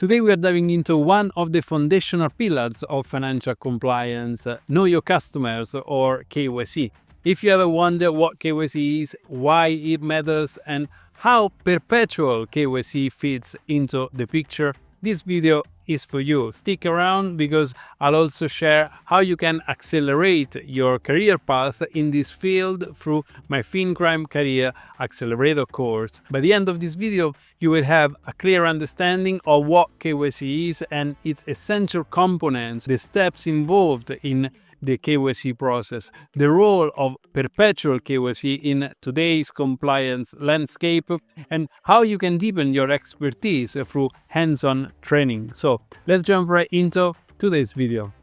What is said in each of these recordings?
Today we are diving into one of the foundational pillars of financial compliance, Know Your Customers or KYC. If you ever wonder what KYC is, why it matters, and how Perpetual KYC fits into the picture, this video is for you. Stick around because I'll also share how you can accelerate your career path in this field through my FinCrime Career Accelerator course. By the end of this video, you will have a clear understanding of what KYC is and its essential components, the steps involved in the KYC process, the role of perpetual KYC in today's compliance landscape, and how you can deepen your expertise through hands-on training. So let's jump right into today's video.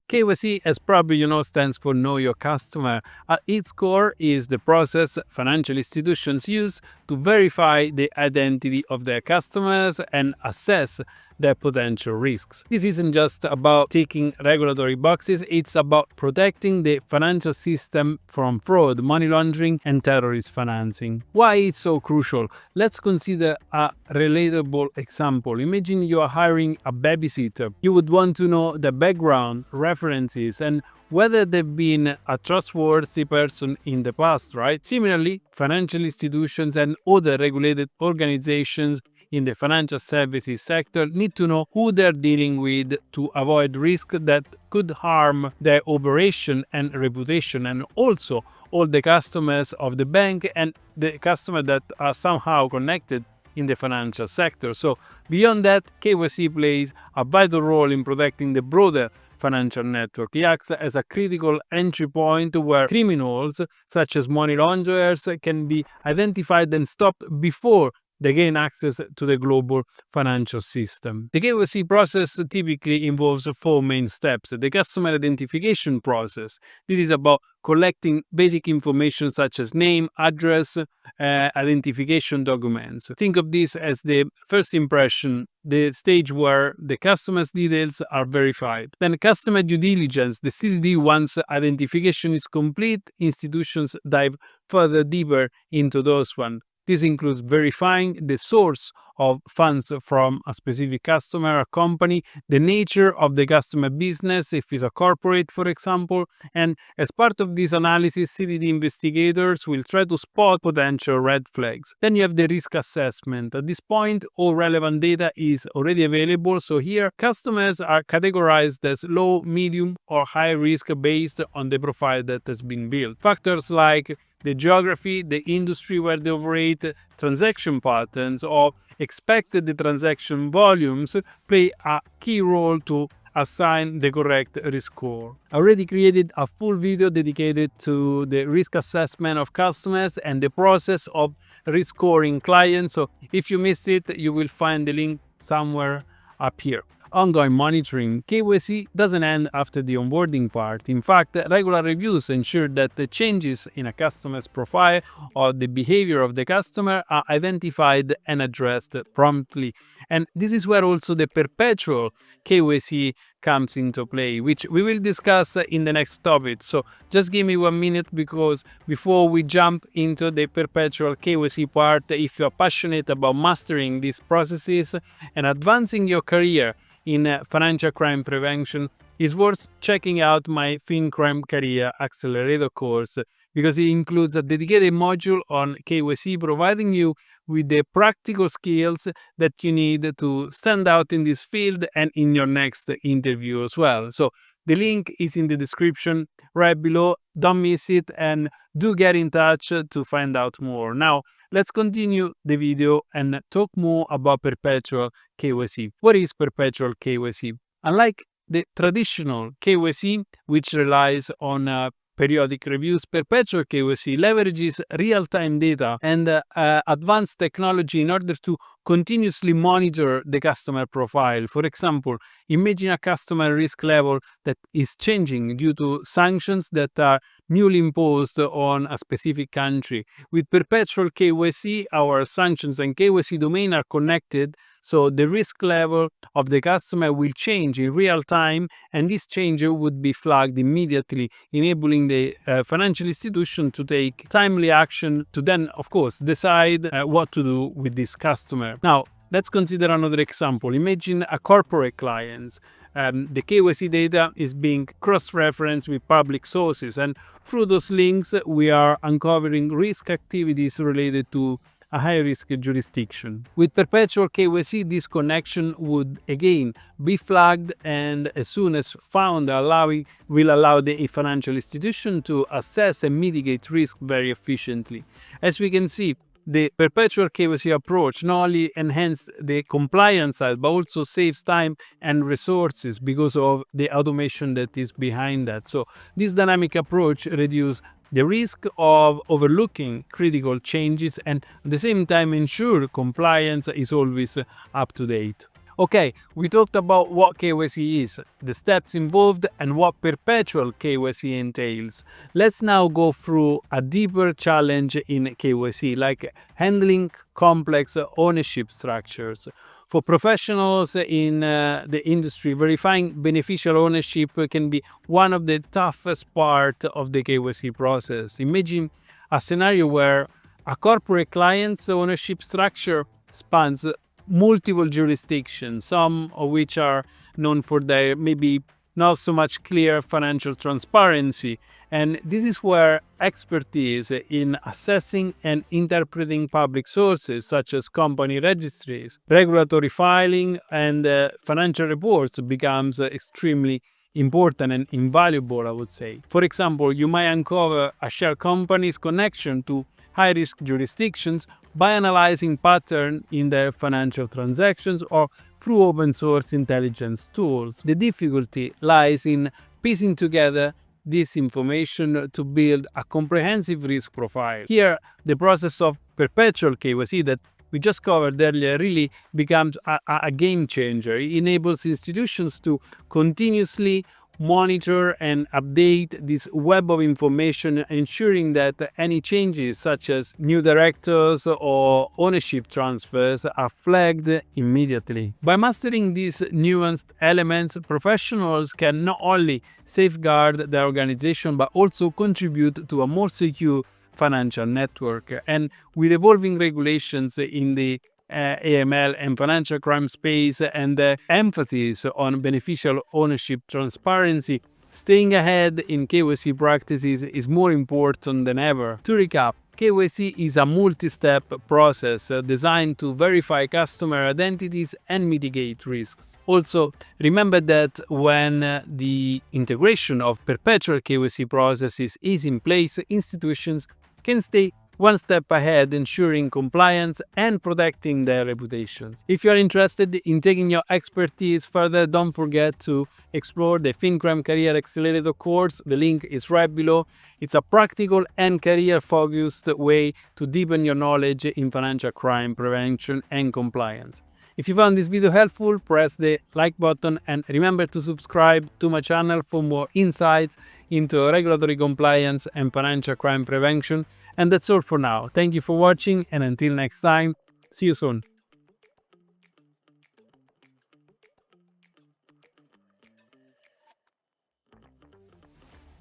KYC, as probably you know, stands for Know Your Customer. At its core is the process financial institutions use to verify the identity of their customers and assess their potential risks. This isn't just about ticking regulatory boxes, it's about protecting the financial system from fraud, money laundering, and terrorist financing. Why it's so crucial? Let's consider a relatable example. Imagine you are hiring a babysitter. You would want to know the background, references, and whether they've been a trustworthy person in the past, right? Similarly, financial institutions and other regulated organizations in the financial services sector need to know who they're dealing with to avoid risk that could harm their operation and reputation, and also all the customers of the bank and the customers that are somehow connected in the financial sector. So beyond that, KYC plays a vital role in protecting the broader financial network. It acts as a critical entry point where criminals such as money launderers can be identified and stopped before they gain access to the global financial system. The KYC process typically involves four main steps. The customer identification process. This is about collecting basic information such as name, address, identification documents. Think of this as the first impression, the stage where the customer's details are verified. Then customer due diligence, the CDD. Once identification is complete, institutions dive further deeper into those ones. This includes verifying the source of funds from a specific customer or company, the nature of the customer business, if it's a corporate, for example, and as part of this analysis, CDD investigators will try to spot potential red flags. Then you have the risk assessment. At this point, all relevant data is already available, so here customers are categorized as low, medium, or high risk based on the profile that has been built. Factors like the geography, the industry where they operate, transaction patterns, or expected transaction volumes play a key role to assign the correct risk score. I already created a full video dedicated to the risk assessment of customers and the process of risk scoring clients. So if you missed it, you will find the link somewhere up here. Ongoing monitoring. KYC doesn't end after the onboarding part. In fact, regular reviews ensure that the changes in a customer's profile or the behavior of the customer are identified and addressed promptly. And this is where also the perpetual KYC comes into play, which we will discuss in the next topic. So just give me 1 minute, because before we jump into the perpetual KYC part, if you're passionate about mastering these processes and advancing your career in financial crime prevention, it's worth checking out my FinCrime Career Accelerator course, because it includes a dedicated module on KYC, providing you with the practical skills that you need to stand out in this field and in your next interview as well. So the link is in the description right below. Don't miss it, and do get in touch to find out more. Now, let's continue the video and talk more about perpetual KYC. What is perpetual KYC? Unlike the traditional KYC, which relies on periodic reviews, perpetual KYC leverages real-time data and advanced technology in order to continuously monitor the customer profile. For example, imagine a customer risk level that is changing due to sanctions that are newly imposed on a specific country. With Perpetual KYC, our sanctions and KYC domain are connected, so the risk level of the customer will change in real time, and this change would be flagged immediately, enabling the financial institution to take timely action to then, of course, decide what to do with this customer. Now, let's consider another example. Imagine a corporate client. The KYC data is being cross-referenced with public sources, and through those links, we are uncovering risk activities related to a high-risk jurisdiction. With Perpetual KYC, this connection would again be flagged, and as soon as found, will allow the financial institution to assess and mitigate risk very efficiently. As we can see, the Perpetual KYC approach not only enhances the compliance side, but also saves time and resources because of the automation that is behind that. So this dynamic approach reduces the risk of overlooking critical changes and at the same time ensure compliance is always up to date. Okay, we talked about what KYC is, the steps involved, and what Perpetual KYC entails. Let's now go through a deeper challenge in KYC, like handling complex ownership structures. For professionals in the industry, verifying beneficial ownership can be one of the toughest parts of the KYC process. Imagine a scenario where a corporate client's ownership structure spans multiple jurisdictions, some of which are known for their maybe not so much clear financial transparency. And this is where expertise in assessing and interpreting public sources such as company registries, regulatory filing, and financial reports becomes extremely important and invaluable, I would say. For example, you might uncover a share company's connection to high-risk jurisdictions by analyzing patterns in their financial transactions or through open-source intelligence tools. The difficulty lies in piecing together this information to build a comprehensive risk profile. Here, the process of Perpetual KYC that we just covered earlier really becomes a game changer. It enables institutions to continuously monitor and update this web of information, ensuring that any changes such as new directors or ownership transfers are flagged immediately. By mastering these nuanced elements, professionals can not only safeguard their organization but also contribute to a more secure financial network. And with evolving regulations in the AML and financial crime space and the emphasis on beneficial ownership transparency, staying ahead in KYC practices is more important than ever. To recap, KYC is a multi-step process designed to verify customer identities and mitigate risks. Also, remember that when the integration of Perpetual KYC processes is in place, institutions can stay one step ahead, ensuring compliance and protecting their reputations. If you are interested in taking your expertise further, don't forget to explore the FinCrime Career Accelerator course. The link is right below. It's a practical and career-focused way to deepen your knowledge in financial crime prevention and compliance. If you found this video helpful, press the like button and remember to subscribe to my channel for more insights into regulatory compliance and financial crime prevention. And that's all for now. Thank you for watching, and until next time, see you soon.